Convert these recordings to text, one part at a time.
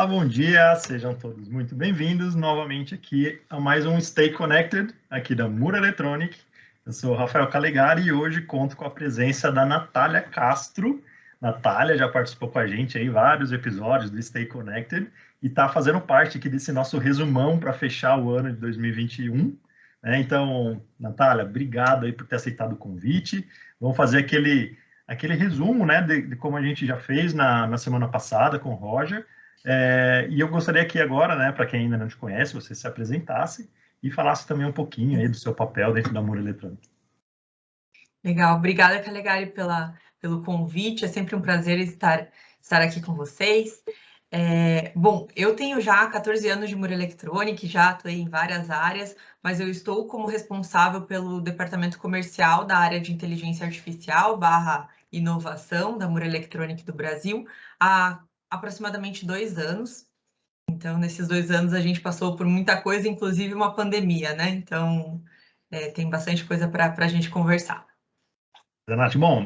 bom dia, sejam todos muito bem-vindos novamente aqui a mais um Stay Connected, aqui da Mura Electronic. Eu sou o Rafael Calegari e hoje conto com a presença da Natália Castro. Natália já participou com a gente aí em vários episódios do Stay Connected e está fazendo parte aqui desse nosso resumão para fechar o ano de 2021. Então, Natália, obrigado aí por ter aceitado o convite. Vamos fazer aquele resumo, né, de como a gente já fez na semana passada com o Roger. E eu gostaria que agora, né, para quem ainda não te conhece, você se apresentasse e falasse também um pouquinho aí do seu papel dentro da Mura Eletrônica. Legal, obrigada, Calegari, pelo convite. É sempre um prazer estar aqui com vocês. Bom, eu tenho já 14 anos de Mura Electronic, já atuei em várias áreas, mas eu estou como responsável pelo departamento comercial da área de inteligência artificial / inovação da Mura Electronic do Brasil há aproximadamente 2 anos. Então, nesses 2 anos, a gente passou por muita coisa, inclusive uma pandemia, né? Então, tem bastante coisa para a gente conversar. Nath, bom,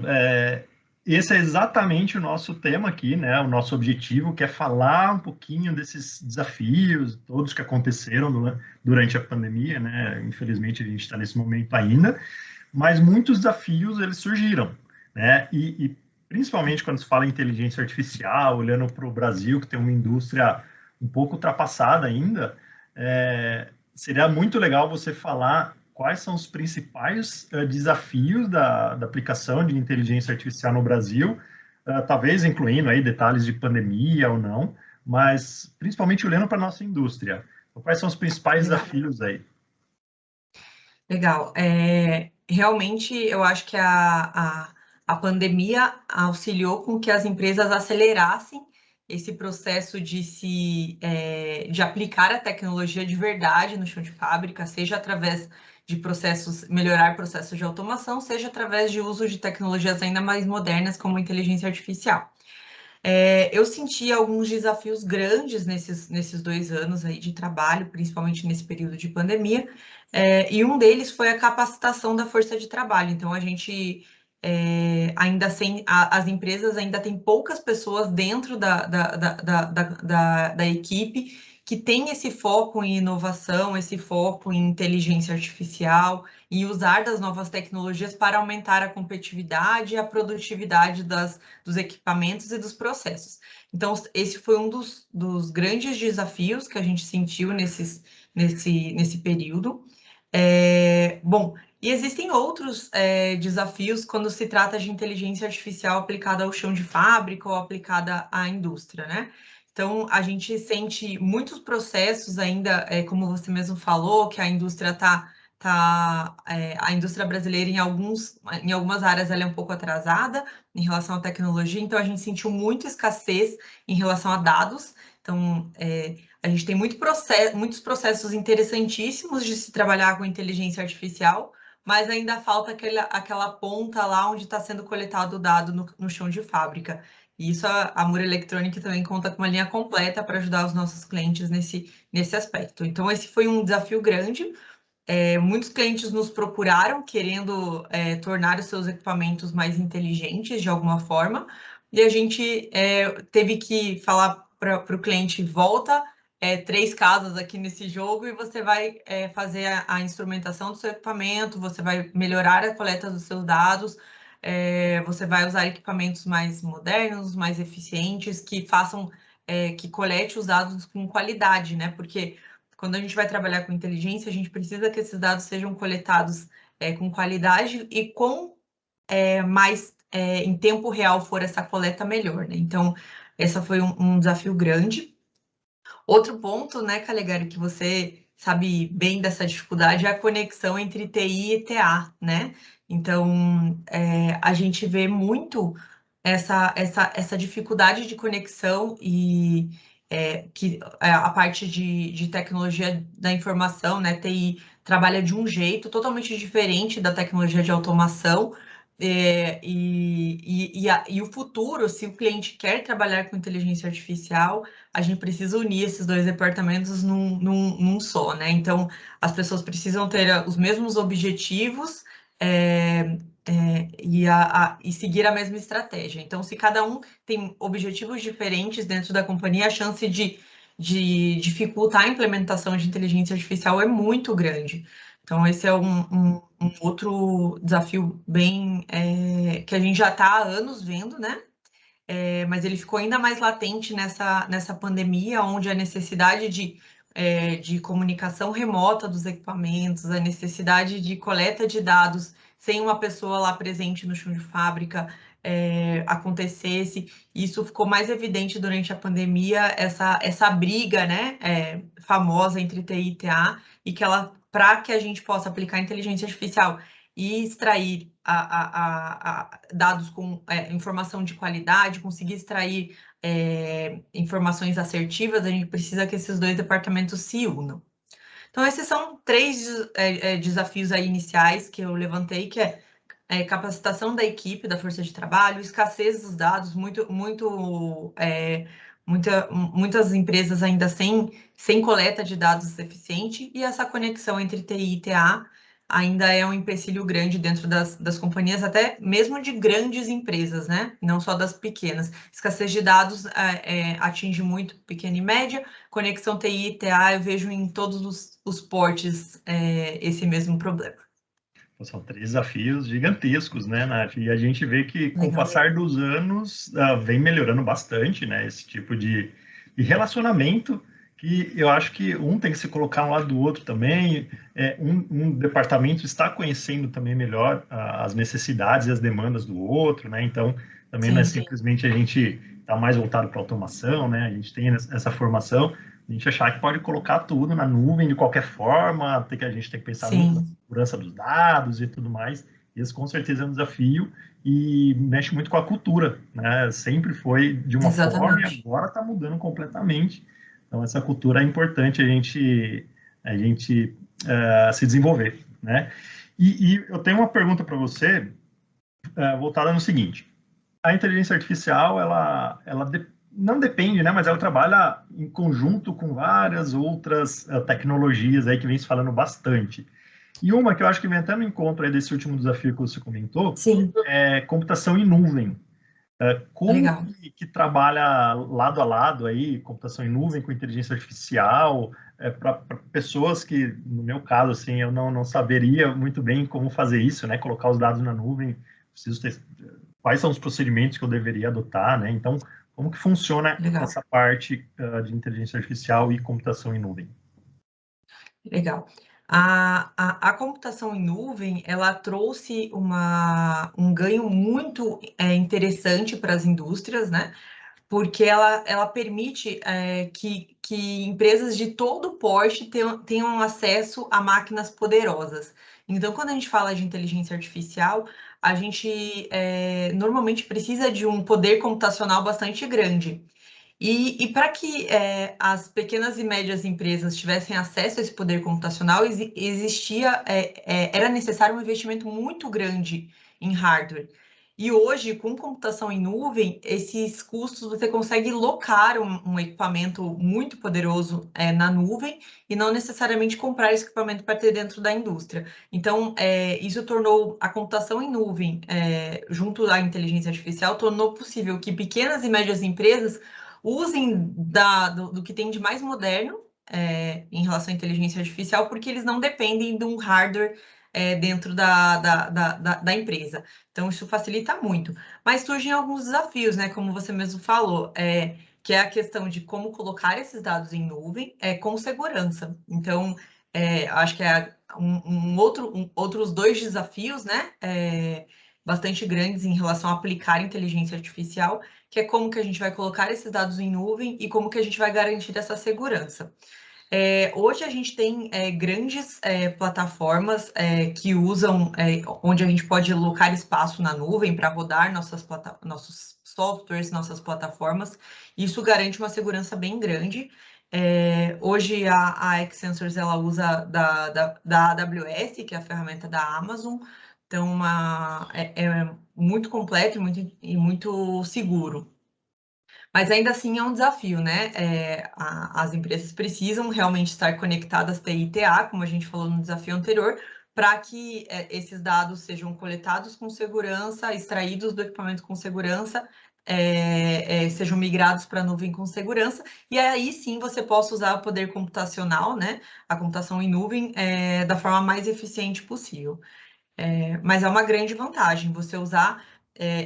esse é exatamente o nosso tema aqui, né? O nosso objetivo, que é falar um pouquinho desses desafios, todos que aconteceram durante a pandemia, né? Infelizmente, a gente está nesse momento ainda, mas muitos desafios, eles surgiram, né? E principalmente quando se fala em inteligência artificial, olhando para o Brasil, que tem uma indústria um pouco ultrapassada ainda, seria muito legal você falar quais são os principais desafios da aplicação de inteligência artificial no Brasil, talvez incluindo aí detalhes de pandemia ou não, mas principalmente olhando para a nossa indústria. Então, quais são os principais desafios aí? Legal. Realmente, eu acho que a pandemia auxiliou com que as empresas acelerassem esse processo de aplicar a tecnologia de verdade no chão de fábrica, seja através de melhorar processos de automação, seja através de uso de tecnologias ainda mais modernas, como a inteligência artificial. Eu senti alguns desafios grandes nesses 2 anos aí de trabalho, principalmente nesse período de pandemia, e um deles foi a capacitação da força de trabalho. Então, a gente as empresas ainda têm poucas pessoas dentro da equipe que tem esse foco em inovação, esse foco em inteligência artificial e usar das novas tecnologias para aumentar a competitividade e a produtividade dos equipamentos e dos processos. Então, esse foi um dos grandes desafios que a gente sentiu nesse período. Bom, e existem outros desafios quando se trata de inteligência artificial aplicada ao chão de fábrica ou aplicada à indústria, né? Então, a gente sente muitos processos ainda, como você mesmo falou, que a indústria a indústria brasileira em algumas áreas ela é um pouco atrasada em relação à tecnologia, então a gente sentiu muita escassez em relação a dados. Então, a gente tem muitos processos interessantíssimos de se trabalhar com inteligência artificial, mas ainda falta aquela ponta lá onde está sendo coletado o dado no chão de fábrica. E isso a Mura Electronic também conta com uma linha completa para ajudar os nossos clientes nesse aspecto. Então, esse foi um desafio grande. Muitos clientes nos procuraram querendo tornar os seus equipamentos mais inteligentes de alguma forma, e a gente teve que falar para o cliente: volta 3 casas aqui nesse jogo e você vai fazer a instrumentação do seu equipamento, você vai melhorar a coleta dos seus dados, você vai usar equipamentos mais modernos, mais eficientes, que façam, que colete os dados com qualidade, né? Porque quando a gente vai trabalhar com inteligência, a gente precisa que esses dados sejam coletados com qualidade e mais em tempo real for essa coleta, melhor, né? Então, essa foi um desafio grande. Outro ponto, né, Calegari, que você sabe bem dessa dificuldade é a conexão entre TI e TA, né? Então, a gente vê muito essa dificuldade de conexão e que a parte de tecnologia da informação, né, TI, trabalha de um jeito totalmente diferente da tecnologia de automação. E o futuro, se o cliente quer trabalhar com inteligência artificial, a gente precisa unir esses 2 departamentos num só, né? Então, as pessoas precisam ter os mesmos objetivos, e seguir a mesma estratégia. Então, se cada um tem objetivos diferentes dentro da companhia, a chance de dificultar a implementação de inteligência artificial é muito grande. Então, esse é um outro desafio bem que a gente já está há anos vendo, né? Mas ele ficou ainda mais latente nessa pandemia, onde a necessidade de comunicação remota dos equipamentos, a necessidade de coleta de dados sem uma pessoa lá presente no chão de fábrica acontecesse. Isso ficou mais evidente durante a pandemia, essa briga, né, famosa entre TI e TA, e que para que a gente possa aplicar inteligência artificial e extrair dados com informação de qualidade, conseguir extrair informações assertivas, a gente precisa que esses dois departamentos se unam. Então, esses são 3 desafios aí iniciais que eu levantei, que é capacitação da equipe, da força de trabalho, escassez dos dados, muitas empresas ainda sem coleta de dados eficiente, e essa conexão entre TI e TA ainda é um empecilho grande dentro das companhias, até mesmo de grandes empresas, né? Não só das pequenas. Escassez de dados atinge muito pequena e média, conexão TI e TA eu vejo em todos os portes esse mesmo problema. São 3 desafios gigantescos, né, Nath? E a gente vê que, com o passar dos anos, vem melhorando bastante, né, esse tipo de relacionamento, que eu acho que um tem que se colocar um lado do outro também. Um departamento está conhecendo também melhor as necessidades e as demandas do outro, né? Então, também não é simplesmente a gente estar mais voltado para a automação, né? A gente tem essa formação, a gente achar que pode colocar tudo na nuvem de qualquer forma, a gente tem que pensar muito na segurança dos dados e tudo mais. Isso com certeza é um desafio e mexe muito com a cultura, né? Sempre foi de uma forma e agora está mudando completamente. Então essa cultura é importante a gente se desenvolver, né? E eu tenho uma pergunta para você voltada no seguinte: a inteligência artificial ela não depende, né? Mas ela trabalha em conjunto com várias outras tecnologias aí que vem se falando bastante. E uma que eu acho que vem até no encontro aí desse último desafio que você comentou, é computação em nuvem. Como que trabalha lado a lado aí, computação em nuvem com inteligência artificial, para pessoas que, no meu caso, assim, eu não saberia muito bem como fazer isso, né? Colocar os dados na nuvem, preciso ter quais são os procedimentos que eu deveria adotar, né? Então, como que funciona essa parte de inteligência artificial e computação em nuvem? Legal. A computação em nuvem, ela trouxe um ganho muito interessante para as indústrias, né? Porque ela permite que empresas de todo porte tenham acesso a máquinas poderosas. Então, quando a gente fala de inteligência artificial, a gente normalmente precisa de um poder computacional bastante grande. E para que as pequenas e médias empresas tivessem acesso a esse poder computacional, era necessário um investimento muito grande em hardware. E hoje, com computação em nuvem, esses custos você consegue locar um equipamento muito poderoso na nuvem e não necessariamente comprar esse equipamento para ter dentro da indústria. Então, isso tornou a computação em nuvem, junto à inteligência artificial, tornou possível que pequenas e médias empresas usem do que tem de mais moderno em relação à inteligência artificial, porque eles não dependem de um hardware dentro da empresa. Então, isso facilita muito. Mas surgem alguns desafios, né? Como você mesmo falou, que é a questão de como colocar esses dados em nuvem com segurança. Então, acho que outros 2 desafios, né? Bastante grandes em relação a aplicar inteligência artificial, que é como que a gente vai colocar esses dados em nuvem e como que a gente vai garantir essa segurança. Hoje a gente tem grandes plataformas que usam, onde a gente pode alocar espaço na nuvem para rodar nossos softwares, nossas plataformas. Isso garante uma segurança bem grande. Hoje a Xsensors ela usa da AWS, que é a ferramenta da Amazon, então é muito completo e muito seguro. Mas ainda assim é um desafio, né? As empresas precisam realmente estar conectadas TI e TA, como a gente falou no desafio anterior, para que esses dados sejam coletados com segurança, extraídos do equipamento com segurança, sejam migrados para a nuvem com segurança, e aí sim você possa usar o poder computacional, né, a computação em nuvem, da forma mais eficiente possível. Mas é uma grande vantagem você usar.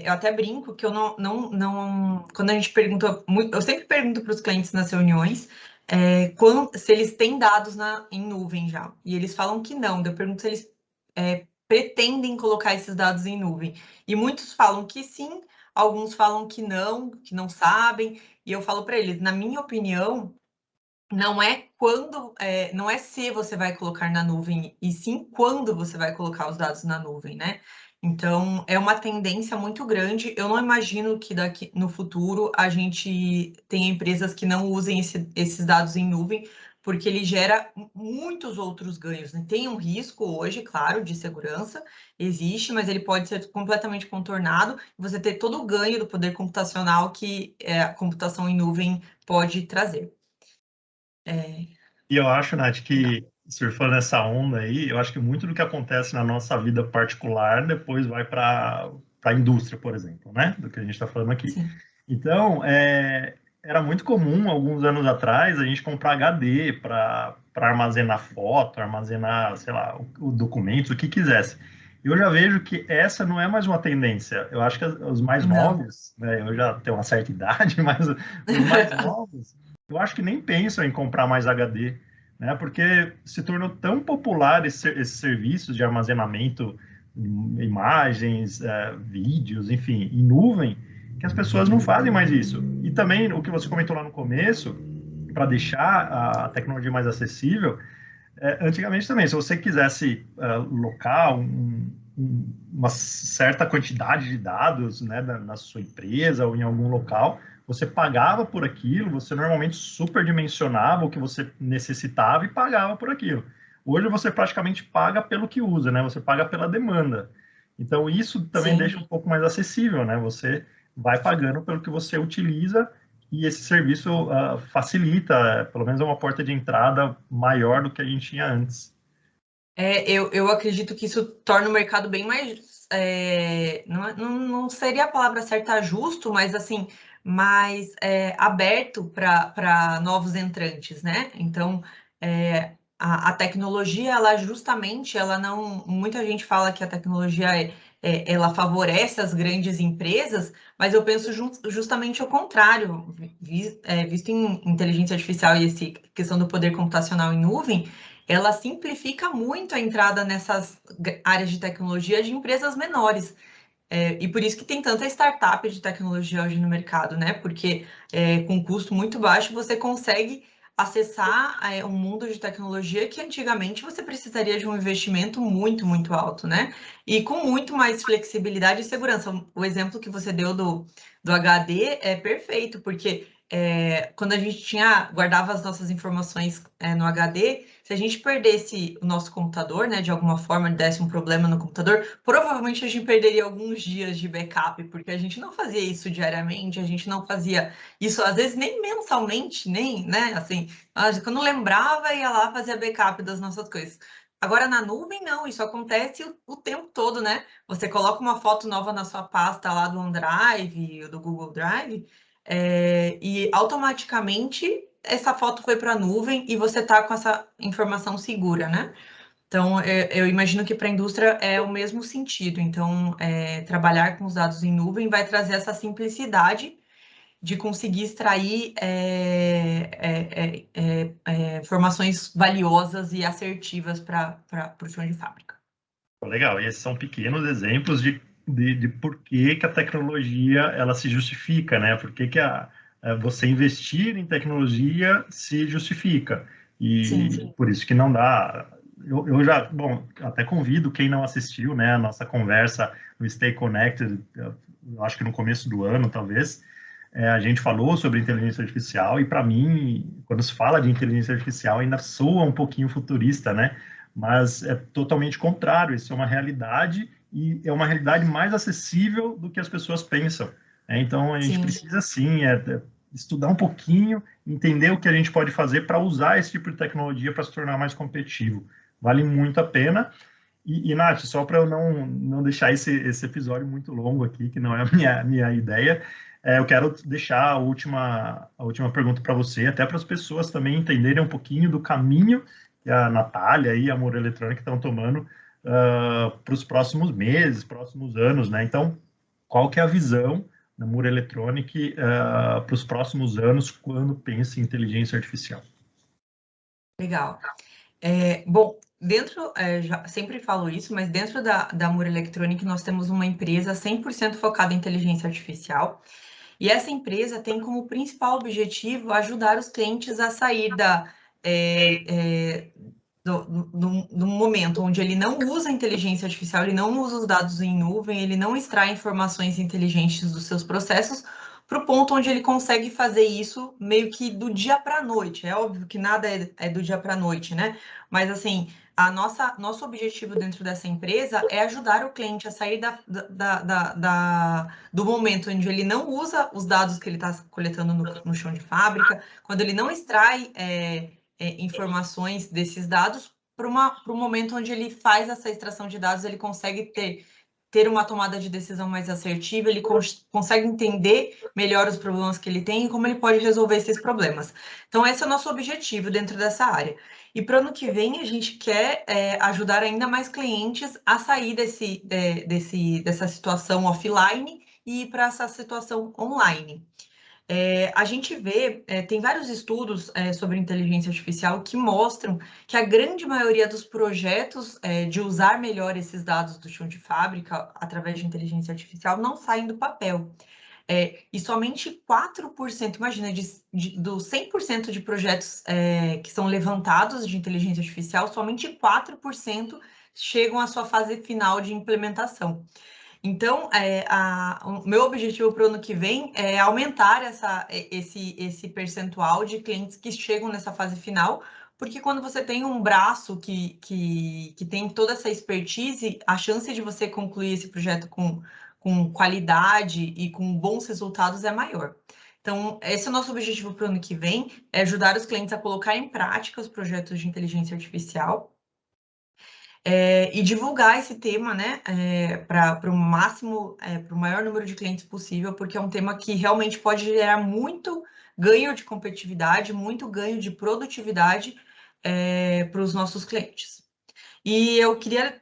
Eu até brinco que eu não quando a gente pergunta, eu sempre pergunto para os clientes nas reuniões se eles têm dados em nuvem já, e eles falam que não. Eu pergunto se eles pretendem colocar esses dados em nuvem, e muitos falam que sim, alguns falam que não sabem, e eu falo para eles, na minha opinião, não é não é se você vai colocar na nuvem, e sim quando você vai colocar os dados na nuvem, né? Então, é uma tendência muito grande. Eu não imagino que daqui no futuro a gente tenha empresas que não usem esses dados em nuvem, porque ele gera muitos outros ganhos, né? Tem um risco hoje, claro, de segurança, existe, mas ele pode ser completamente contornado. Você ter todo o ganho do poder computacional que a computação em nuvem pode trazer. E eu acho, Nath, que surfando essa onda aí, eu acho que muito do que acontece na nossa vida particular depois vai para a indústria, por exemplo, né? Do que a gente está falando aqui. Sim. Então, era muito comum, alguns anos atrás, a gente comprar HD para armazenar foto, armazenar, sei lá, o documento, o que quisesse. Eu já vejo que essa não é mais uma tendência. Eu acho que os mais Não. novos, né, eu já tenho uma certa idade, mas os mais novos, eu acho que nem pensam em comprar mais HD, né, porque se tornou tão popular esses serviços de armazenamento, imagens, vídeos, enfim, em nuvem, que as pessoas não fazem mais isso. E também o que você comentou lá no começo, para deixar a tecnologia mais acessível, antigamente também, se você quisesse locar uma certa quantidade de dados, né, na sua empresa ou em algum local, você pagava por aquilo, você normalmente superdimensionava o que você necessitava e pagava por aquilo. Hoje você praticamente paga pelo que usa, né? Você paga pela demanda. Então isso também Sim. deixa um pouco mais acessível, né? Você vai pagando pelo que você utiliza e esse serviço facilita, pelo menos é uma porta de entrada maior do que a gente tinha antes. Eu acredito que isso torna o mercado bem mais. Não seria a palavra certa justo, mas assim, mais aberto para novos entrantes, né? Então, a tecnologia, ela justamente, ela não. Muita gente fala que a tecnologia ela favorece as grandes empresas, mas eu penso justamente o contrário, visto em inteligência artificial e essa questão do poder computacional em nuvem, ela simplifica muito a entrada nessas áreas de tecnologia de empresas menores. E por isso que tem tanta startup de tecnologia hoje no mercado, né? Porque com custo muito baixo você consegue acessar um mundo de tecnologia que antigamente você precisaria de um investimento muito, muito alto, né? E com muito mais flexibilidade e segurança. O exemplo que você deu do HD é perfeito, porque quando a gente guardava as nossas informações no HD, se a gente perdesse o nosso computador, né, de alguma forma, desse um problema no computador, provavelmente a gente perderia alguns dias de backup, porque a gente não fazia isso diariamente, a gente não fazia isso, às vezes, nem mensalmente, nem, né, assim, quando lembrava, ia lá fazer backup das nossas coisas. Agora, na nuvem, não, isso acontece o tempo todo, né? Você coloca uma foto nova na sua pasta lá do OneDrive, ou do Google Drive, e automaticamente essa foto foi para a nuvem e você está com essa informação segura, né? Então, eu imagino que para a indústria é o mesmo sentido. Então, trabalhar com os dados em nuvem vai trazer essa simplicidade de conseguir extrair informações valiosas e assertivas para o chão de fábrica. Legal, e esses são pequenos exemplos de por que a tecnologia ela se justifica, né? Por que você investir em tecnologia se justifica. E Sim. por isso que não dá. Eu já, bom, até convido quem não assistiu, né, a nossa conversa no Stay Connected, eu acho que no começo do ano, talvez, a gente falou sobre inteligência artificial e, para mim, quando se fala de inteligência artificial, ainda soa um pouquinho futurista, né? Mas é totalmente contrário, isso é uma realidade e é uma realidade mais acessível do que as pessoas pensam. Então, a gente precisa, sim, estudar um pouquinho, entender o que a gente pode fazer para usar esse tipo de tecnologia para se tornar mais competitivo. Vale muito a pena. E Nath, só para eu não deixar esse episódio muito longo aqui, que não é a minha ideia, eu quero deixar a última pergunta para você, até para as pessoas também entenderem um pouquinho do caminho que a Natália e a Mura Eletrônica estão tomando para os próximos meses, próximos anos, né? Então, qual que é a visão da Mura Eletrônica para os próximos anos quando pensa em inteligência artificial? Legal. Bom, sempre falo isso, mas dentro da Mura Electronic nós temos uma empresa 100% focada em inteligência artificial, e essa empresa tem como principal objetivo ajudar os clientes a sair do momento onde ele não usa a inteligência artificial, ele não usa os dados em nuvem, ele não extrai informações inteligentes dos seus processos, para o ponto onde ele consegue fazer isso meio que do dia para a noite. É óbvio que nada é do dia para a noite, né? Mas assim, nosso objetivo dentro dessa empresa é ajudar o cliente a sair do momento onde ele não usa os dados que ele está coletando no chão de fábrica, quando ele não extrai informações desses dados, para o momento onde ele faz essa extração de dados, ele consegue ter uma tomada de decisão mais assertiva, ele consegue entender melhor os problemas que ele tem e como ele pode resolver esses problemas. Então, esse é o nosso objetivo dentro dessa área. E para o ano que vem, a gente quer ajudar ainda mais clientes a sair dessa situação offline e ir para essa situação online. A gente vê, tem vários estudos sobre inteligência artificial que mostram que a grande maioria dos projetos de usar melhor esses dados do chão de fábrica através de inteligência artificial não saem do papel. E somente 4%, imagina, dos 100% de projetos que são levantados de inteligência artificial, somente 4% chegam à sua fase final de implementação. Então, o meu objetivo para o ano que vem é aumentar esse percentual de clientes que chegam nessa fase final, porque quando você tem um braço que tem toda essa expertise, a chance de você concluir esse projeto com qualidade e com bons resultados é maior. Então, esse é o nosso objetivo para o ano que vem, é ajudar os clientes a colocar em prática os projetos de inteligência artificial, e divulgar esse tema, né, para o máximo, para o maior número de clientes possível, porque é um tema que realmente pode gerar muito ganho de competitividade, muito ganho de produtividade para os nossos clientes. E eu queria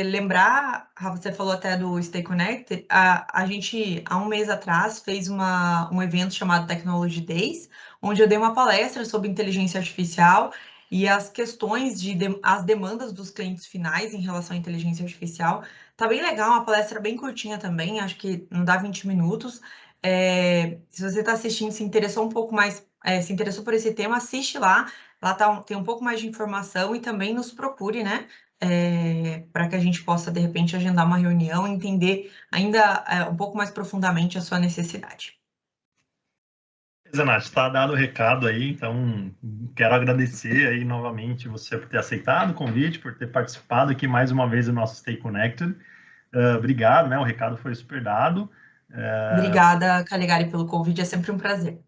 lembrar, Rafa, você falou até do Stay Connected, a gente, há um mês atrás, fez um evento chamado Technology Days, onde eu dei uma palestra sobre inteligência artificial e as questões as demandas dos clientes finais em relação à inteligência artificial. Tá bem legal, uma palestra bem curtinha também, acho que não dá 20 minutos. Se você está assistindo, se interessou um pouco mais, se interessou por esse tema, assiste lá. Lá tem um pouco mais de informação e também nos procure, né? Para que a gente possa, de repente, agendar uma reunião e entender ainda um pouco mais profundamente a sua necessidade. Nath, está dado o recado aí, então quero agradecer aí novamente você por ter aceitado o convite, por ter participado aqui mais uma vez do nosso Stay Connected. Obrigado, né? O recado foi super dado. Obrigada, Calegari, pelo convite, é sempre um prazer.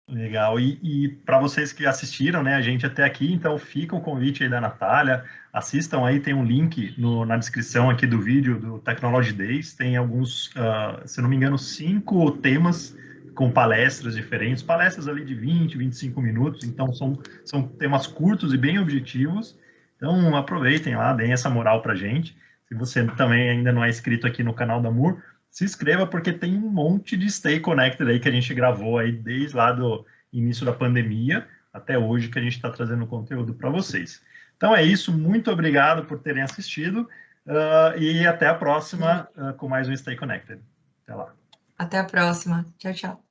Legal. E para vocês que assistiram, né, a gente até aqui, então fica o convite aí da Natália, assistam aí, tem um link na descrição aqui do vídeo do Technology Days, tem alguns, se não me engano, 5 temas com palestras diferentes, palestras ali de 20, 25 minutos, então são temas curtos e bem objetivos, então aproveitem lá, deem essa moral pra gente. Se você também ainda não é inscrito aqui no canal da MUR, se inscreva, porque tem um monte de Stay Connected aí que a gente gravou aí desde lá do início da pandemia até hoje, que a gente está trazendo conteúdo para vocês. Então é isso, muito obrigado por terem assistido e até a próxima com mais um Stay Connected. Até lá. Até a próxima. Tchau, tchau.